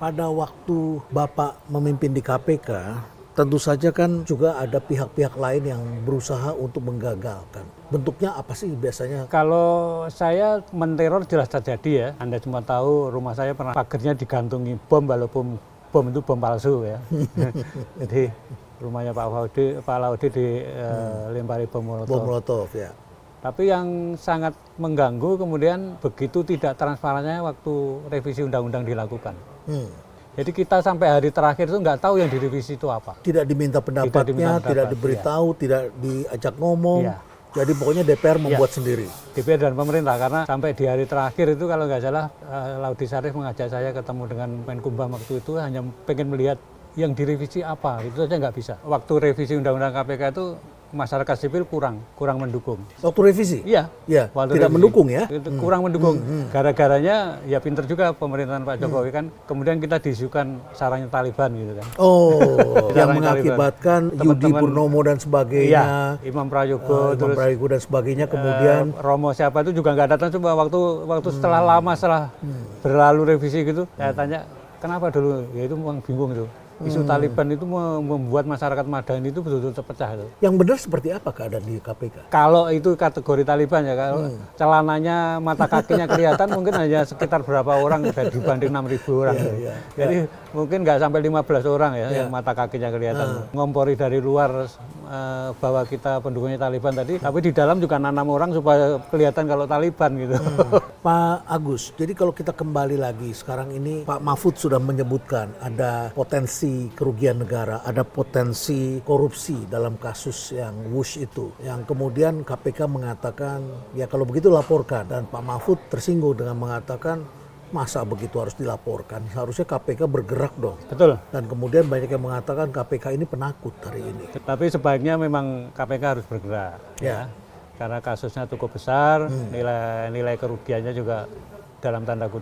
Pada waktu Bapak memimpin di KPK, tentu saja kan juga ada pihak-pihak lain yang berusaha untuk menggagalkan. Bentuknya apa sih biasanya? Kalau saya menteror jelas terjadi ya. Anda cuma tahu rumah saya pernah pagernya digantungi bom, walaupun bom itu bom palsu ya. Jadi rumahnya Pak Laude dilempari bom molotov. Bom Molotov ya. Tapi yang sangat mengganggu kemudian begitu tidak transparannya waktu revisi undang-undang dilakukan. Jadi kita sampai hari terakhir itu nggak tahu yang direvisi itu apa. Tidak diminta pendapatnya, tidak diberitahu, tidak diajak ngomong. Iya. Jadi pokoknya DPR membuat sendiri. DPR dan pemerintah, karena sampai di hari terakhir itu kalau nggak salah Laude Sarif mengajak saya ketemu dengan Menkumham waktu itu hanya pengen melihat yang direvisi apa, itu saja nggak bisa. Waktu revisi undang-undang KPK itu masyarakat sipil kurang mendukung. Waktu revisi? Iya. Ya, Waktu tidak revisi. mendukung ya? Kurang mendukung. Gara-garanya ya pinter juga pemerintahan Pak Jokowi kan. Kemudian kita diisukan sarangnya Taliban gitu kan. Oh, yang Sarangnya mengakibatkan Yudi Teman-teman- Purnomo dan sebagainya, Iya, Imam Prayogo, Imam terus Prayogo dan sebagainya, kemudian Romo siapa itu juga nggak datang. Coba waktu setelah lama setelah berlalu revisi gitu, saya tanya kenapa dulu? Ya itu memang bingung itu. Isu Taliban itu membuat masyarakat Madani itu betul-betul terpecah itu. yang benar seperti apa keadaan di KPK? Kalau itu kategori Taliban ya, kalau celananya, mata kakinya kelihatan mungkin hanya sekitar berapa orang dibanding 6.000 orang. Jadi mungkin nggak sampai 15 orang ya yang mata kakinya kelihatan. Ngompori dari luar bahwa kita pendukungnya Taliban tadi, tapi di dalam juga nanam orang supaya kelihatan kalau Taliban gitu. Pak Agus, jadi kalau kita kembali lagi, sekarang ini Pak Mahfud sudah menyebutkan ada potensi kerugian negara, ada potensi korupsi dalam kasus yang Wush itu, yang kemudian KPK mengatakan, ya kalau begitu laporkan, dan Pak Mahfud tersinggung dengan mengatakan, masa begitu harus dilaporkan, seharusnya KPK bergerak dong. Betul. Dan kemudian banyak yang mengatakan KPK ini penakut hari ini. Tapi sebaiknya memang KPK harus bergerak. Ya. Karena kasusnya cukup besar, nilai kerugiannya juga dalam tanda kutip